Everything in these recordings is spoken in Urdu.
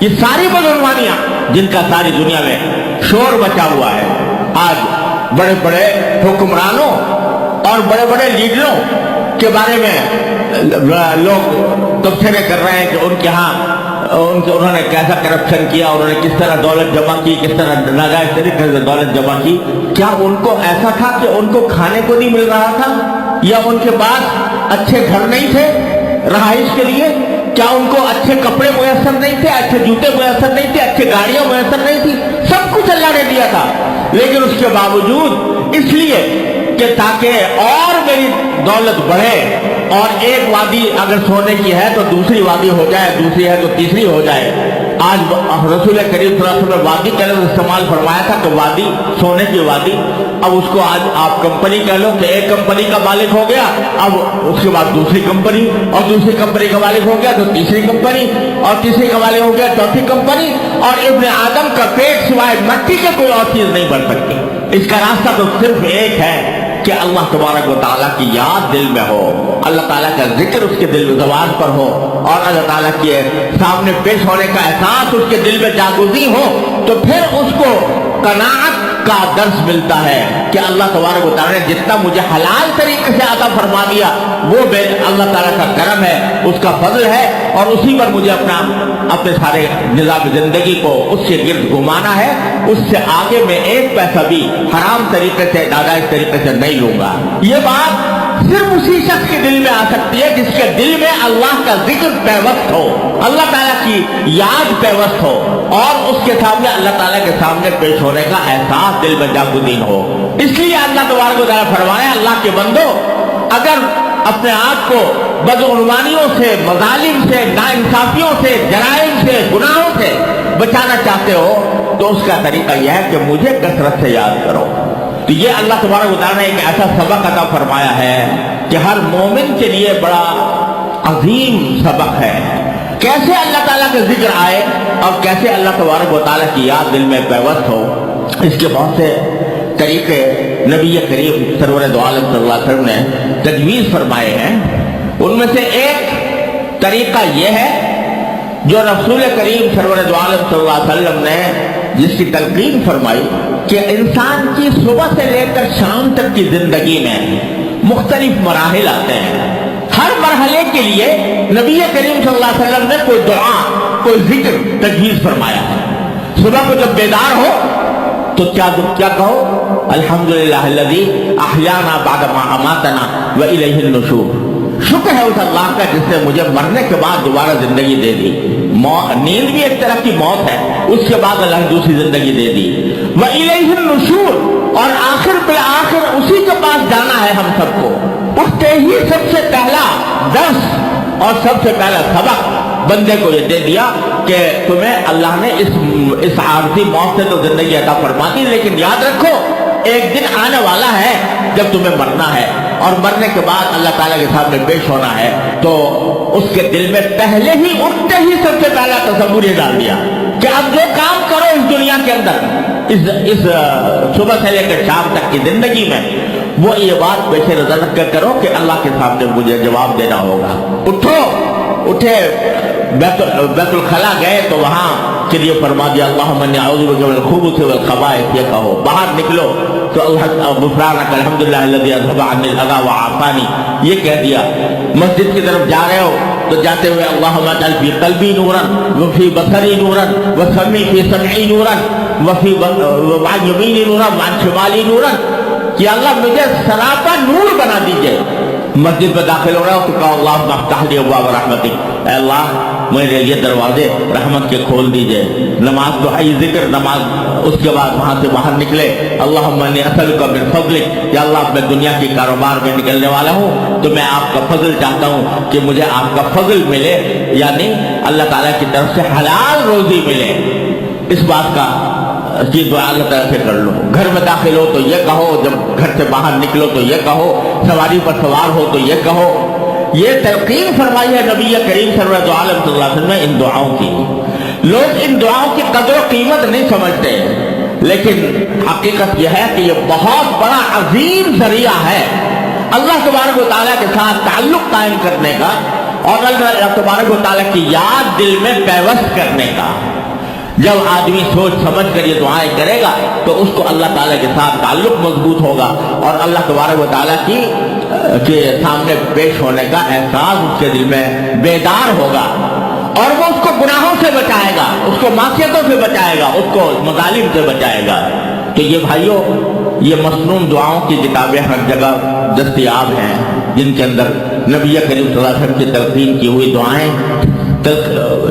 یہ ساری بدعنوانیاں جن کا ساری دنیا میں شور بچا ہوا ہے، آج بڑے بڑے حکمرانوں اور بڑے بڑے لیڈروں کے بارے میں لوگ تبصرے کر رہے ہیں کہ ان کے ہاں انہوں نے کیسا کرپشن کیا، انہوں نے کس طرح دولت جمع کی، کس طرح ناجائز طریقے سے دولت جمع کی۔ کیا ان کو ایسا تھا کہ ان کو کھانے کو نہیں مل رہا تھا، یا ان کے پاس اچھے گھر نہیں تھے رہائش کے لیے؟ کیا ان کو اچھے کپڑے میسر نہیں تھے، اچھے جوتے میسر نہیں تھے، اچھی گاڑیاں میسر نہیں تھی؟ سب کچھ اللہ نے دیا تھا، لیکن اس کے باوجود اس لیے کہ تاکہ اور میری دولت بڑھے، اور ایک وادی اگر سونے کی ہے تو دوسری وادی ہو جائے، دوسری ہے تو تیسری ہو جائے۔ آج رسول کریم صلی اللہ علیہ وسلم نے وادی کا لفظ استعمال فرمایا تھا کہ وادی، سونے کی وادی۔ اب اس کو آج آپ کمپنی کہہ لو کہ ایک کمپنی کا مالک ہو گیا، اب اس کے بعد دوسری کمپنی، اور دوسری کمپنی کا مالک ہو گیا تو تیسری کمپنی، اور تیسری کا مالک ہو گیا چوتھی کمپنی، اور ابن آدم کا پیٹ سوائے مٹی کے کوئی اور چیز نہیں بن سکتی۔ اس کا راستہ تو صرف ایک ہے کہ اللہ تبارک و تعالیٰ کی یاد دل میں ہو، اللہ تعالیٰ کا ذکر اس کے دل و زبان پر ہو، اور اللہ تعالیٰ کے سامنے پیش ہونے کا احساس اس کے دل میں جاگزی ہو، تو پھر اس کو قناعت کا درس ملتا ہے کہ اللہ تبارک و تعالیٰ نے جتنا مجھے حلال طریقے سے عطا فرما دیا وہ اللہ تعالیٰ کا کرم ہے، اس کا فضل ہے، اور اسی پر مجھے اپنے سارے نظام زندگی کو اس کے گرد گھمانا ہے۔ اس سے آگے میں ایک پیسہ بھی حرام طریقے سے، ناجائز طریقے سے نہیں لوں گا۔ یہ بات صرف اسی شخص کے دل میں آ سکتی ہے جس کے دل میں اللہ کا ذکر پیوست ہو، اللہ تعالیٰ کی یاد پیوست ہو، اور اس کے سامنے اللہ تعالیٰ کے سامنے پیش ہونے کا احساس دل میں جاگزین ہو۔ اس لیے اللہ تبارک و تعالیٰ فرمایا، اللہ کے بندو اگر اپنے آپ کو بدعنوانیوں سے، مظالم سے، ناانصافیوں سے، جرائم سے، گناہوں سے بچانا چاہتے ہو تو اس کا طریقہ یہ ہے کہ مجھے کثرت سے یاد کرو۔ تو یہ اللہ تبارک و تعالیٰ نے ایک ایسا سبق عطا فرمایا ہے کہ ہر مومن کے لیے بڑا عظیم سبق ہے، کیسے اللہ تعالیٰ کا ذکر آئے اور کیسے اللہ تبارک و تعالیٰ کی یاد دل میں پیوست ہو۔ اس کے بہت سے طریقے نبی کریم سرور دو عالم صلی اللہ علیہ وسلم نے تجویز فرمائے ہیں۔ ان میں سے ایک طریقہ یہ ہے جو رسول کریم سرور دو عالم صلی اللہ علیہ وسلم نے جس کی تلقین فرمائی کہ انسان کی صبح سے لے کر شام تک کی زندگی میں مختلف مراحل آتے ہیں، ہر مرحلے کے لیے نبی کریم صلی اللہ علیہ وسلم نے کوئی دعا، کوئی ذکر تجویز فرمایا ہے۔ صبح کو جب بیدار ہو تو کیا کہو؟ الحمدللہ الذی احیانا بعد ما اماتنا والیہ النشور۔ شکر ہے اس اللہ کا جس نے مجھے مرنے کے بعد دوبارہ زندگی دے دی۔ نیند بھی ایک طرح کی موت ہے، اس کے بعد اللہ نے دوسری زندگی دے دی۔ والیہ النشور، اور آخر بالآخر اسی کے پاس جانا ہے ہم سب کو۔ اٹھتے ہی سب سے پہلا درس اور سب سے پہلا سبق بندے کو یہ دے دیا کہ تمہیں اللہ نے اس عارضی موت سے تو زندگی عطا فرما دی، لیکن یاد رکھو ایک دن آنے والا ہے جب تمہیں مرنا ہے، اور مرنے کے بعد اللہ تعالیٰ کے سامنے پیش ہونا ہے۔ تو اس کے دل میں پہلے ہی اٹھتے ہی سب سے پہلا تصور یہ ڈال دیا کہ اب جو کام کرو اس دنیا کے اندر، اس صبح سے لے کر شام تک کی زندگی میں، وہ یہ بات پیش نظر رکھ کر کرو کہ اللہ کے سامنے مجھے جواب دینا ہوگا۔ اٹھے بیت الخلا گئے تو وہاں کے لیے فرما دیا اللہم انی اعوذ بک من الخبث والخبائث، یہ کہو۔ باہر نکلو تو غفرانک الحمدللہ الذی اذھب عنی الاذی وعافانی، یہ کہہ دیا۔ مسجد کی طرف جا رہے ہو تو جاتے ہوئے اللہم اجعل فی قلبی نورا وفی بصری نورا وسمعی فی سمعی نورا وفی وعن یمینی نورا وعن شمالی نورا، کہ اللہ مجھے سراپا نور بنا دیجئے۔ مسجد میں داخل ہو رہا ہو تو کہا اللہم افتح لی ابواب رحمتک، اے اللہ میرے لیے دروازے رحمت کے کھول دیجئے۔ نماز دعائی ذکر، نماز، اس کے بعد وہاں سے باہر نکلے اللہم انی اسألک من فضلک، یا اللہ میں دنیا کی کاروبار میں نکلنے والا ہوں تو میں آپ کا فضل چاہتا ہوں کہ مجھے آپ کا فضل ملے، یعنی اللہ تعالیٰ کی طرف سے حلال روزی ملے۔ اس بات کا دعا اللہ تعالیٰ سے کر لو۔ گھر میں داخل ہو تو یہ کہو، جب گھر سے باہر نکلو تو یہ کہو، سواری پر سوار ہو تو یہ کہو۔ یہ تلقین فرمائی ہے نبی کریم صلی اللہ علیہ وسلم نے ان دعاؤں کی۔ لوگ ان دعاؤں کی قدر و قیمت نہیں سمجھتے، لیکن حقیقت یہ ہے کہ یہ بہت بڑا عظیم ذریعہ ہے اللہ تبارک و تعالیٰ کے ساتھ تعلق قائم کرنے کا اور اللہ تبارک و تعالیٰ کی یاد دل میں پیوست کرنے کا. جب آدمی سوچ سمجھ کر یہ دعائیں کرے گا تو اس کو اللہ تعالیٰ کے ساتھ تعلق مضبوط ہوگا اور اللہ تبارک و تعالیٰ کی کے سامنے پیش ہونے کا احساس اس کے دل میں بیدار ہوگا اور وہ اس کو گناہوں سے بچائے گا, اس کو معصیتوں سے بچائے گا, اس کو مظالم سے بچائے گا. تو یہ بھائیوں, یہ مصنون دعاؤں کی کتابیں ہر جگہ دستیاب ہیں جن کے اندر نبی کریم صلی اللہ علیہ وسلم کی تلقین کی ہوئی دعائیں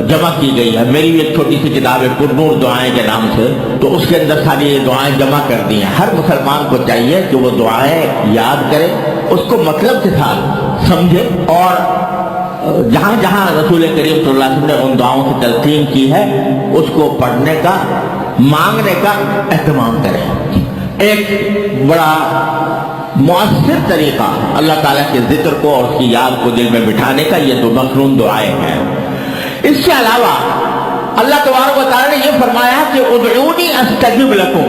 جمع کی گئی ہے. میری بھی ایک چھوٹی سی کتاب ہے پرنور دعائیں کے نام سے, تو اس کے اندر ساری یہ دعائیں جمع کر دی ہیں. ہر مسلمان کو چاہیے کہ وہ دعائیں یاد کرے, اس کو مطلب کے ساتھ سمجھے اور جہاں جہاں رسول کریم صلی اللہ علیہ وسلم نے ان دعاؤں کی تلقین کی ہے اس کو پڑھنے کا, مانگنے کا اہتمام کرے. ایک بڑا مؤثر طریقہ اللہ تعالیٰ کے ذکر کو اور اس کی یاد کو دل میں بٹھانے کا یہ دو مخصوص دعائیں ہیں. اس کے علاوہ اللہ تبارک و تعالیٰ نے یہ فرمایا کہ ادعونی استجب لکم,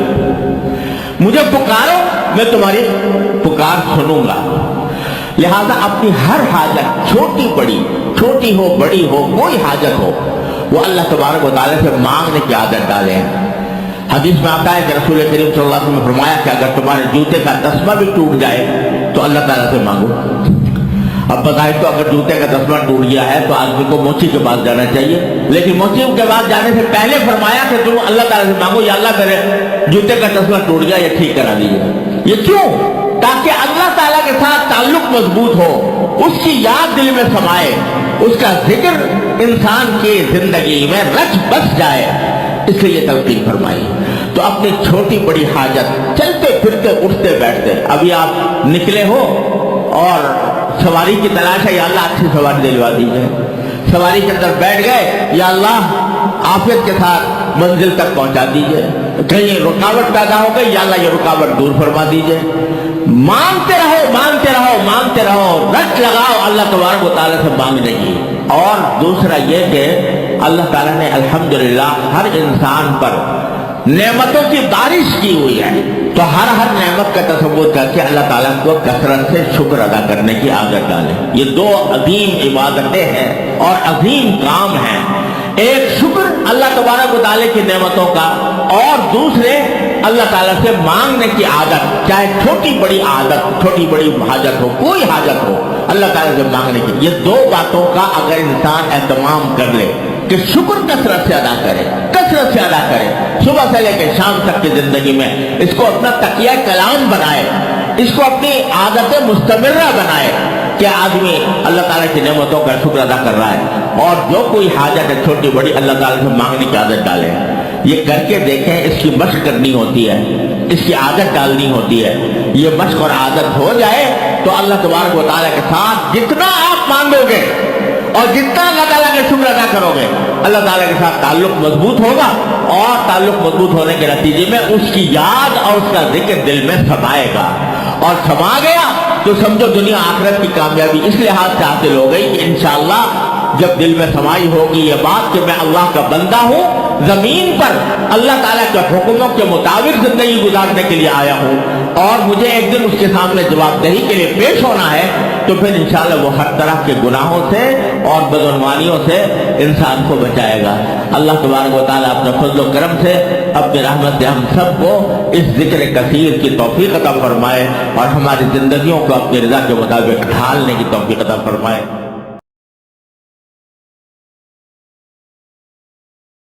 مجھے پکارو میں تمہاری پکار سنوں گا. لہذا اپنی ہر حاجت, چھوٹی بڑی, چھوٹی ہو بڑی ہو, کوئی حاجت ہو, وہ اللہ تبارک و تعالیٰ سے مانگنے کی عادت ڈالیں. حدیث میں آتا ہے کہ رسول کریم صلی اللہ علیہ وسلم نے فرمایا کہ اگر تمہارے جوتے کا تسمہ بھی ٹوٹ جائے تو اللہ تعالیٰ سے مانگو. اب بظاہر تو اگر جوتے کا تسمہ ٹوٹ گیا ہے تو آدمی کو موچی کے پاس جانا چاہیے, لیکن موچی کے پاس جانے سے پہلے فرمایا کہ تم اللہ تعالیٰ سے مانگو, یا اللہ میرے جوتے کا تسمہ ٹوٹ گیا, یہ ٹھیک کرا دیجیے. یہ کیوں؟ تاکہ اللہ تعالیٰ کے ساتھ تعلق مضبوط ہو, اس کی یاد دل میں سمائے, اس کا ذکر انسان کی زندگی میں رچ بس جائے, اس لیے یہ تلقین فرمائی. تو اپنی چھوٹی بڑی حاجت, چلتے پھرتے اٹھتے بیٹھتے, ابھی آپ نکلے ہو اور سواری کی تلاش ہے, یا اللہ اچھی سواری دلوا دیجیے. سواری کے اندر بیٹھ گئے, یا اللہ عافیت کے ساتھ منزل تک پہنچا دیجیے. کہیں رکاوٹ پیدا ہو گئی, یا اللہ یہ رکاوٹ دور فرما دیجیے. مانگتے رہو, مانگتے رہو, مانگتے رہو, رٹ لگاؤ اللہ تبارک و تعالیٰ سے مانگنے کی. اور دوسرا یہ کہ اللہ تعالیٰ نے الحمدللہ ہر انسان پر نعمتوں کی بارش کی ہوئی ہے, تو ہر نعمت کا تصور کر کے اللہ تعالیٰ کو کثرت سے شکر ادا کرنے کی عادت ڈالیں. یہ دو عظیم عبادتیں ہیں اور عظیم کام ہیں. ایک شکر اللہ تبارک و تعالیٰ کی نعمتوں کا, اور دوسرے اللہ تعالیٰ سے مانگنے کی عادت, چاہے چھوٹی بڑی عادت, چھوٹی بڑی حاجت ہو, کوئی حاجت ہو, اللہ تعالیٰ سے مانگنے کی. یہ دو باتوں کا اگر انسان اہتمام کر لے کہ شکر کثرت سے ادا کرے, کثرت سے ادا کرے, صبح سے لے کے شام تک کی زندگی میں اس کو اپنا تقیہ کلام بنائے, اس کو اپنی عادت مستمرہ بنائے کہ آدمی اللہ تعالیٰ کی نعمتوں کا شکر ادا کر رہا ہے, اور جو کوئی حاجت ہے چھوٹی بڑی اللہ تعالیٰ سے مانگنے کی عادت ڈالے. یہ کر کے دیکھیں, اس کی مشق کرنی ہوتی ہے, اس کی عادت ڈالنی ہوتی ہے. یہ مشق اور عادت ہو جائے تو اللہ تبارک و تعالیٰ کے ساتھ جتنا آپ مانگو گے اور جتنا اللہ تعالیٰ کے شکر ادا کرو گے, اللہ تعالیٰ کے ساتھ تعلق مضبوط ہوگا, اور تعلق مضبوط ہونے کے نتیجے میں اس کی یاد اور اس کا ذکر دل میں سمائے گا, اور سما گیا تو سمجھو دنیا آخرت کی کامیابی اس لحاظ سے حاصل ہو گئی کہ انشاءاللہ جب دل میں سمائی ہوگی یہ بات کہ میں اللہ کا بندہ ہوں, زمین پر اللہ تعالیٰ کے حکموں کے مطابق زندگی گزارنے کے لیے آیا ہوں, اور مجھے ایک دن اس کے سامنے جواب دہی کے لیے پیش ہونا ہے, تو پھر انشاءاللہ وہ ہر طرح کے گناہوں سے اور بدعنوانیوں سے انسان کو بچائے گا. اللہ تبارک و تعالیٰ اپنے فضل و کرم سے, اپنی رحمت سے ہم سب کو اس ذکر کثیر کی توفیق عطا فرمائے, اور ہماری زندگیوں کو اپنی رضا کے مطابق ڈھالنے کی توفیق عطا فرمائے.